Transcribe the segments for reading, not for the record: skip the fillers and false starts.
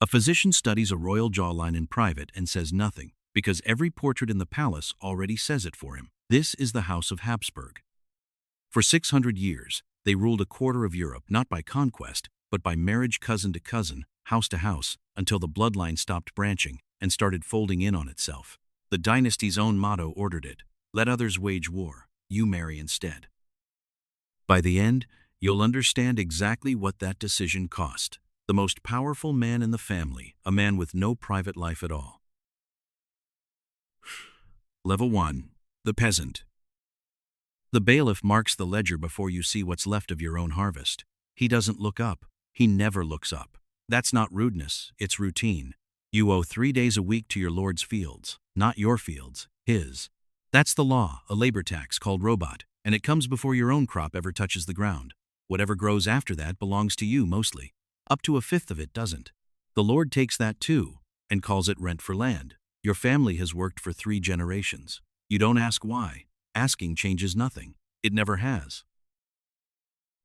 A physician studies a royal jawline in private and says nothing, because every portrait in the palace already says it for him. This is the House of Habsburg. For 600 years, they ruled a quarter of Europe not by conquest, but by marriage cousin to cousin, house to house, until the bloodline stopped branching and started folding in on itself. The dynasty's own motto ordered it: let others wage war, you marry instead. By the end, you'll understand exactly what that decision cost. The most powerful man in the family, a man with no private life at all. Level 1. The peasant. The bailiff marks the ledger before you see what's left of your own harvest. He doesn't look up. He never looks up. That's not rudeness, it's routine. You owe 3 days a week to your lord's fields, not your fields, his. That's the law, a labor tax called robot, and it comes before your own crop ever touches the ground. Whatever grows after that belongs to you mostly. Up to a fifth of it doesn't. The Lord takes that too, and calls it rent for land. Your family has worked for 3 generations. You don't ask why. Asking changes nothing. It never has.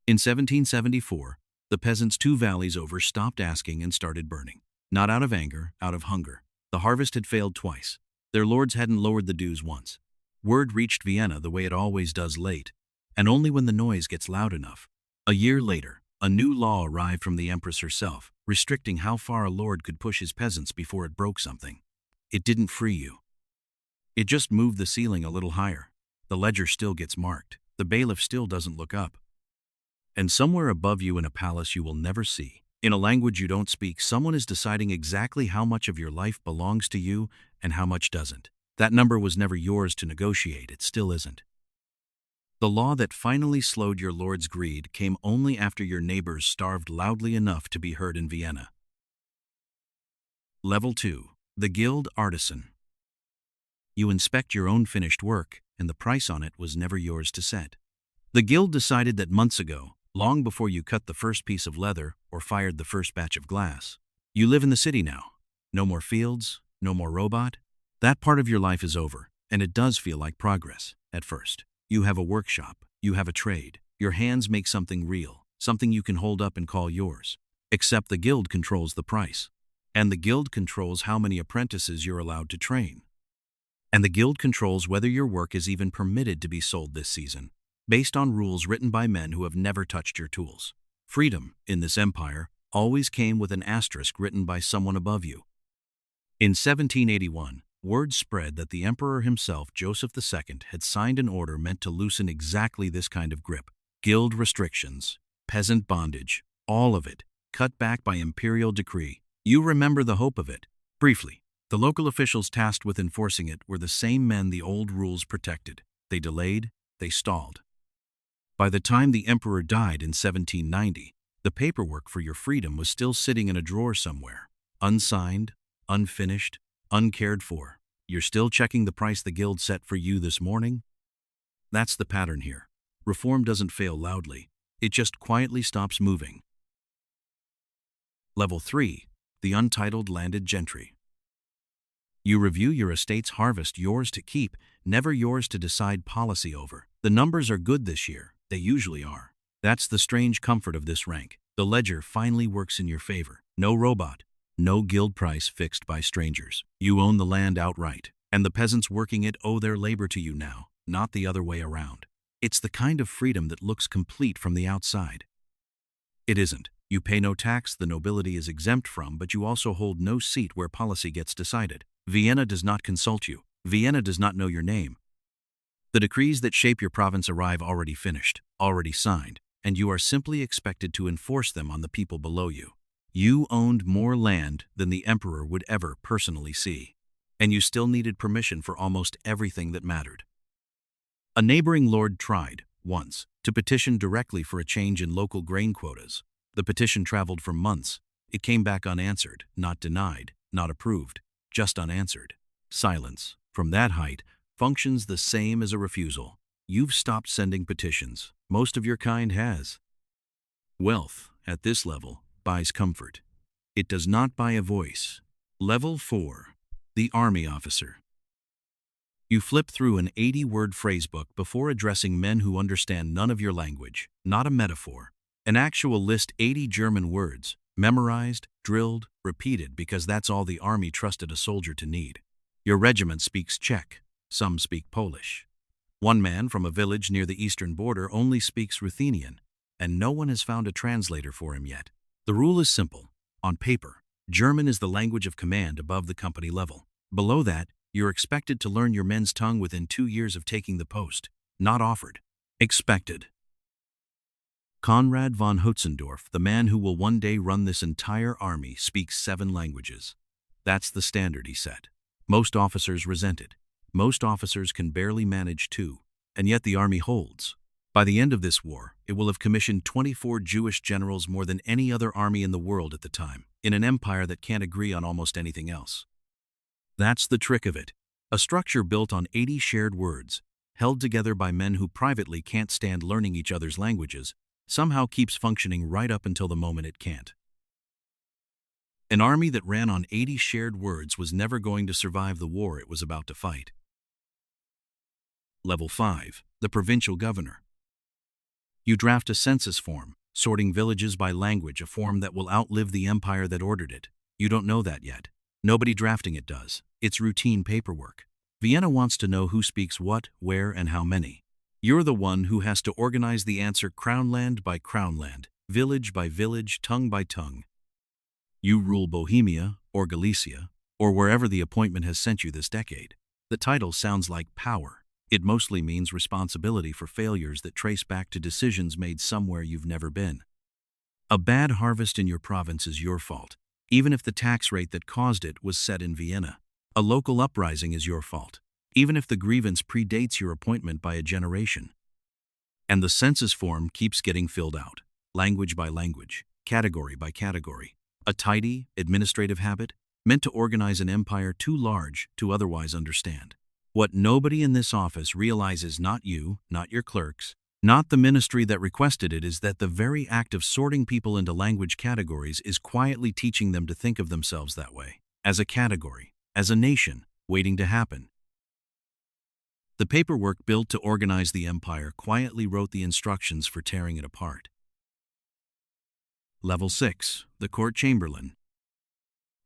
In 1774, the peasants 2 valleys over stopped asking and started burning. Not out of anger, out of hunger. The harvest had failed twice. Their lords hadn't lowered the dues once. Word reached Vienna the way it always does late, and only when the noise gets loud enough. A year later, a new law arrived from the Empress herself, restricting how far a lord could push his peasants before it broke something. It didn't free you. It just moved the ceiling a little higher. The ledger still gets marked. The bailiff still doesn't look up. And somewhere above you in a palace you will never see, in a language you don't speak, someone is deciding exactly how much of your life belongs to you and how much doesn't. That number was never yours to negotiate. It still isn't. The law that finally slowed your lord's greed came only after your neighbors starved loudly enough to be heard in Vienna. Level 2. The Guild Artisan. You inspect your own finished work, and the price on it was never yours to set. The guild decided that months ago, long before you cut the first piece of leather or fired the first batch of glass. You live in the city now. No more fields, no more robot. That part of your life is over, and it does feel like progress, at first. You have a workshop, you have a trade. Your hands make something real, something you can hold up and call yours. Except the guild controls the price. And the guild controls how many apprentices you're allowed to train. And the guild controls whether your work is even permitted to be sold this season, based on rules written by men who have never touched your tools. Freedom, in this empire, always came with an asterisk written by someone above you. In 1781, word spread that the emperor himself, Joseph II, had signed an order meant to loosen exactly this kind of grip. Guild restrictions, peasant bondage, all of it, cut back by imperial decree. You remember the hope of it. Briefly, the local officials tasked with enforcing it were the same men the old rules protected. They delayed, they stalled. By the time the emperor died in 1790, the paperwork for your freedom was still sitting in a drawer somewhere, unsigned, unfinished, uncared for. You're still checking the price the guild set for you this morning? That's the pattern here. Reform doesn't fail loudly. It just quietly stops moving. Level 3. The Untitled Landed Gentry. You review your estate's harvest, yours to keep, never yours to decide policy over. The numbers are good this year. They usually are. That's the strange comfort of this rank. The ledger finally works in your favor. No robot. No guild price fixed by strangers. You own the land outright, and the peasants working it owe their labor to you now, not the other way around. It's the kind of freedom that looks complete from the outside. It isn't. You pay no tax the nobility is exempt from, but you also hold no seat where policy gets decided. Vienna does not consult you. Vienna does not know your name. The decrees that shape your province arrive already finished, already signed, and you are simply expected to enforce them on the people below you. You owned more land than the emperor would ever personally see, and you still needed permission for almost everything that mattered. A neighboring lord tried, once, to petition directly for a change in local grain quotas. The petition traveled for months. It came back unanswered, not denied, not approved, just unanswered. Silence, from that height, functions the same as a refusal. You've stopped sending petitions. Most of your kind has. Wealth, at this level, buys comfort. It does not buy a voice. Level 4. The Army Officer. You flip through an 80-word phrasebook before addressing men who understand none of your language, not a metaphor. An actual list, 80 German words, memorized, drilled, repeated because that's all the army trusted a soldier to need. Your regiment speaks Czech, some speak Polish. One man from a village near the eastern border only speaks Ruthenian, and no one has found a translator for him yet. The rule is simple. On paper, German is the language of command above the company level. Below that, you're expected to learn your men's tongue within 2 years of taking the post. Not offered. Expected. Konrad von Hötzendorf, the man who will one day run this entire army, speaks 7 languages. That's the standard he set. Most officers resent it. Most officers can barely manage 2, and yet the army holds. By the end of this war, it will have commissioned 24 Jewish generals, more than any other army in the world at the time, in an empire that can't agree on almost anything else. That's the trick of it. A structure built on 80 shared words, held together by men who privately can't stand learning each other's languages, somehow keeps functioning right up until the moment it can't. An army that ran on 80 shared words was never going to survive the war it was about to fight. Level 5. The provincial governor. You draft a census form, sorting villages by language, a form that will outlive the empire that ordered it. You don't know that yet. Nobody drafting it does. It's routine paperwork. Vienna wants to know who speaks what, where, and how many. You're the one who has to organize the answer crownland by crownland, village by village, tongue by tongue. You rule Bohemia, or Galicia, or wherever the appointment has sent you this decade. The title sounds like power. It mostly means responsibility for failures that trace back to decisions made somewhere you've never been. A bad harvest in your province is your fault, even if the tax rate that caused it was set in Vienna. A local uprising is your fault, even if the grievance predates your appointment by a generation. And the census form keeps getting filled out, language by language, category by category. A tidy, administrative habit, meant to organize an empire too large to otherwise understand. What nobody in this office realizes, not you, not your clerks, not the ministry that requested it, is that the very act of sorting people into language categories is quietly teaching them to think of themselves that way, as a category, as a nation, waiting to happen. The paperwork built to organize the empire quietly wrote the instructions for tearing it apart. Level 6. The court chamberlain.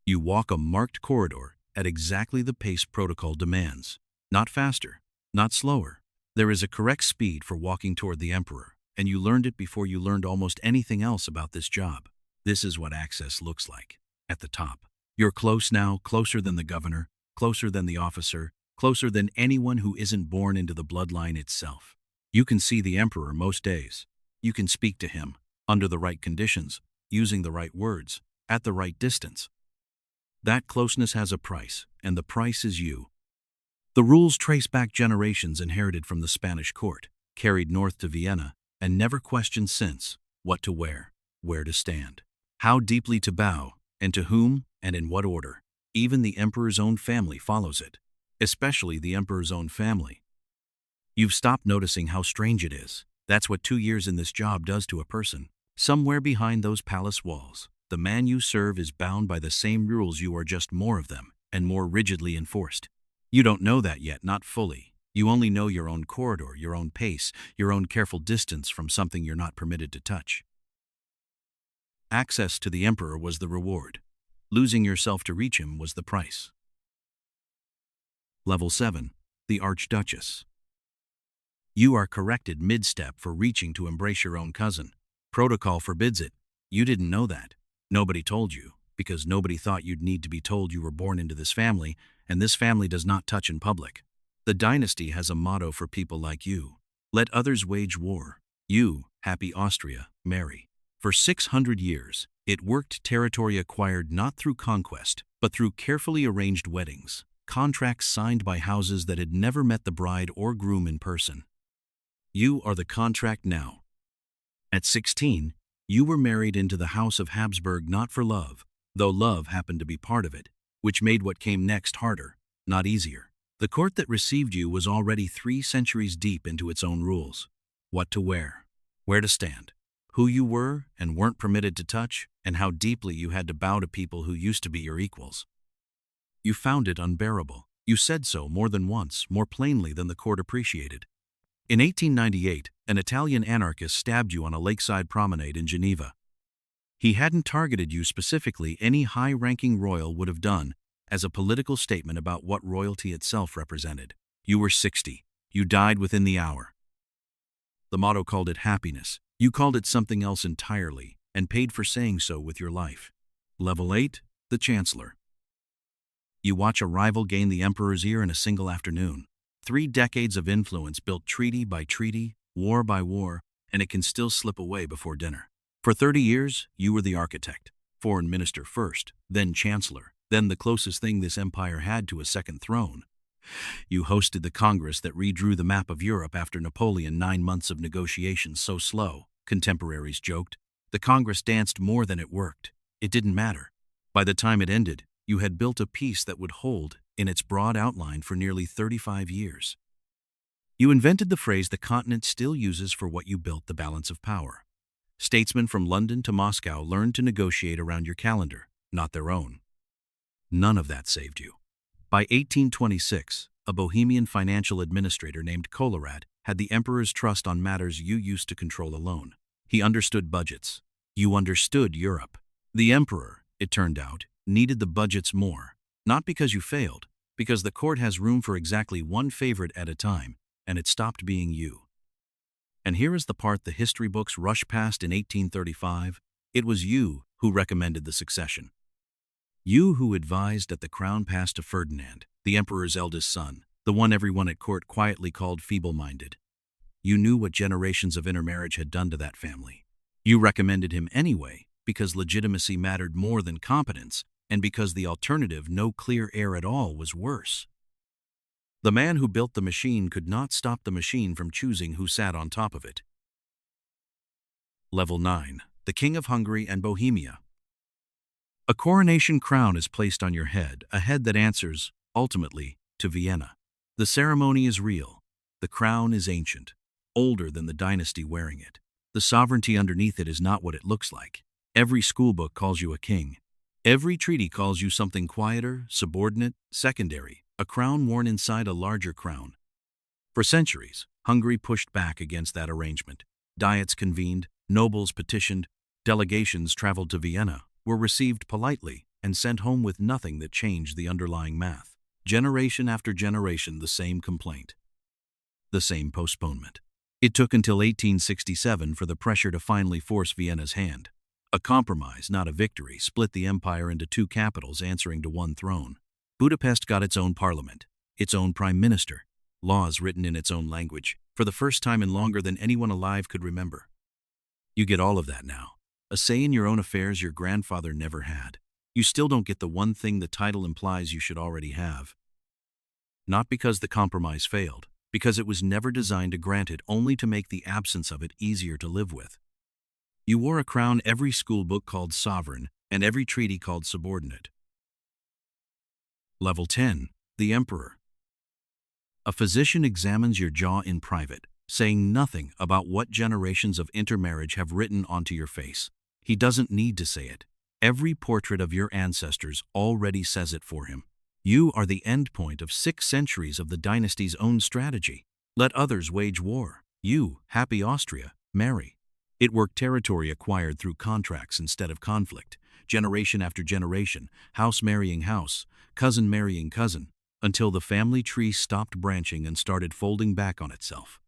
You walk a marked corridor at exactly the pace protocol demands. Not faster, not slower. There is a correct speed for walking toward the emperor, and you learned it before you learned almost anything else about this job. This is what access looks like. At the top. You're close now, closer than the governor, closer than the officer, closer than anyone who isn't born into the bloodline itself. You can see the emperor most days. You can speak to him, under the right conditions, using the right words, at the right distance. That closeness has a price, and the price is you. The rules trace back generations inherited from the Spanish court, carried north to Vienna, and never questioned since: what to wear, where to stand, how deeply to bow, and to whom, and in what order. Even the emperor's own family follows it, especially the emperor's own family. You've stopped noticing how strange it is. That's what 2 years in this job does to a person. Somewhere behind those palace walls, the man you serve is bound by the same rules. You are just more of them, and more rigidly enforced. You don't know that yet, not fully. You only know your own corridor, your own pace, your own careful distance from something you're not permitted to touch. Access to the emperor was the reward. Losing yourself to reach him was the price. Level 7. The Archduchess. You are corrected mid-step for reaching to embrace your own cousin. Protocol forbids it. You didn't know that. Nobody told you, because nobody thought you'd need to be told you were born into this family, and this family does not touch in public. The dynasty has a motto for people like you: let others wage war. You, happy Austria, marry. For 600 years, it worked territory acquired not through conquest, but through carefully arranged weddings, contracts signed by houses that had never met the bride or groom in person. You are the contract now. At 16, you were married into the House of Habsburg, not for love, though love happened to be part of it, which made what came next harder, not easier. The court that received you was already 3 centuries deep into its own rules. What to wear, where to stand, who you were and weren't permitted to touch, and how deeply you had to bow to people who used to be your equals. You found it unbearable. You said so more than once, more plainly than the court appreciated. In 1898, an Italian anarchist stabbed you on a lakeside promenade in Geneva. He hadn't targeted you specifically. Any high-ranking royal would have done, as a political statement about what royalty itself represented. You were 60. You died within the hour. The motto called it happiness. You called it something else entirely, and paid for saying so with your life. Level 8, the Chancellor. You watch a rival gain the emperor's ear in a single afternoon. 3 decades of influence built treaty by treaty, war by war, and it can still slip away before dinner. For 30 years, you were the architect, foreign minister first, then chancellor, then the closest thing this empire had to a second throne. You hosted the Congress that redrew the map of Europe after Napoleon. 9 months of negotiations so slow, contemporaries joked. The Congress danced more than it worked. It didn't matter. By the time it ended, you had built a peace that would hold, in its broad outline, for nearly 35 years. You invented the phrase the continent still uses for what you built: the balance of power. Statesmen from London to Moscow learned to negotiate around your calendar, not their own. None of that saved you. By 1826, a Bohemian financial administrator named Kolorad had the emperor's trust on matters you used to control alone. He understood budgets. You understood Europe. The emperor, it turned out, needed the budgets more, not because you failed, because the court has room for exactly one favorite at a time, and it stopped being you. And here is the part the history books rush past. In 1835, it was you who recommended the succession. You who advised that the crown pass to Ferdinand, the emperor's eldest son, the one everyone at court quietly called feeble-minded. You knew what generations of intermarriage had done to that family. You recommended him anyway, because legitimacy mattered more than competence, and because the alternative, no clear heir at all, was worse. The man who built the machine could not stop the machine from choosing who sat on top of it. Level 9, the King of Hungary and Bohemia. A coronation crown is placed on your head, a head that answers, ultimately, to Vienna. The ceremony is real. The crown is ancient, older than the dynasty wearing it. The sovereignty underneath it is not what it looks like. Every schoolbook calls you a king. Every treaty calls you something quieter, subordinate, secondary, a crown worn inside a larger crown. For centuries, Hungary pushed back against that arrangement. Diets convened, nobles petitioned, delegations traveled to Vienna, were received politely, and sent home with nothing that changed the underlying math. Generation after generation, the same complaint. The same postponement. It took until 1867 for the pressure to finally force Vienna's hand. A compromise, not a victory, split the empire into 2 capitals answering to one throne. Budapest got its own parliament, its own prime minister, laws written in its own language, for the first time in longer than anyone alive could remember. You get all of that now. A say in your own affairs your grandfather never had. You still don't get the one thing the title implies you should already have. Not because the compromise failed, because it was never designed to grant it, only to make the absence of it easier to live with. You wore a crown every school book called sovereign, and every treaty called subordinate. Level 10, the Emperor. A physician examines your jaw in private, saying nothing about what generations of intermarriage have written onto your face. He doesn't need to say it. Every portrait of your ancestors already says it for him. You are the endpoint of 6 centuries of the dynasty's own strategy. Let others wage war. You, happy Austria, marry. It worked territory acquired through contracts instead of conflict, generation after generation, house marrying house, cousin marrying cousin, until the family tree stopped branching and started folding back on itself.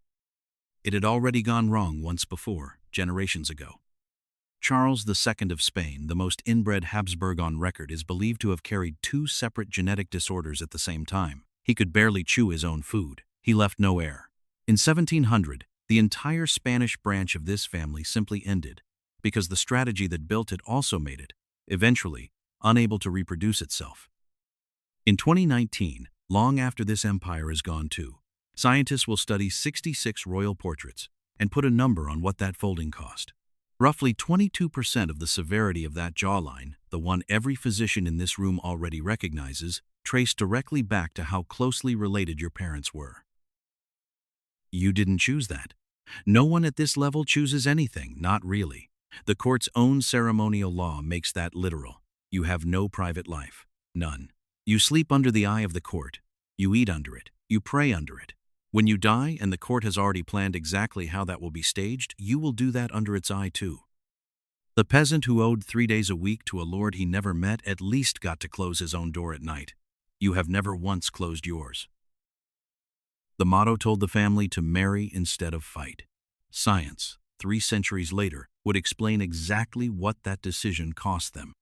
It had already gone wrong once before, generations ago. Charles II of Spain, the most inbred Habsburg on record, is believed to have carried 2 separate genetic disorders at the same time. He could barely chew his own food. He left no heir. In 1700, the entire Spanish branch of this family simply ended, because the strategy that built it also made it, eventually, unable to reproduce itself. In 2019, long after this empire is gone too, scientists will study 66 royal portraits and put a number on what that folding cost. Roughly 22% of the severity of that jawline, the one every physician in this room already recognizes, traced directly back to how closely related your parents were. You didn't choose that. No one at this level chooses anything, not really. The court's own ceremonial law makes that literal. You have no private life. None. You sleep under the eye of the court. You eat under it. You pray under it. When you die and the court has already planned exactly how that will be staged, you will do that under its eye too. The peasant who owed 3 days a week to a lord he never met at least got to close his own door at night. You have never once closed yours. The motto told the family to marry instead of fight. Science, 3 centuries later, would explain exactly what that decision cost them.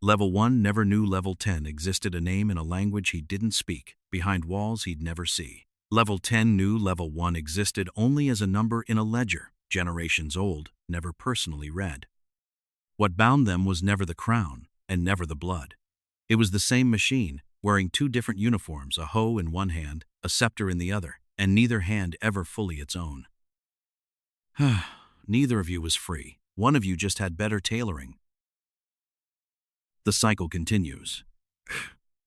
Level 1 never knew Level 10 existed a name in a language he didn't speak, behind walls he'd never see. Level 10 knew Level 1 existed only as a number in a ledger, generations old, never personally read. What bound them was never the crown, and never the blood. It was the same machine, wearing 2 different uniforms, a hoe in one hand, a scepter in the other, and neither hand ever fully its own. Neither of you was free. One of you just had better tailoring. The cycle continues.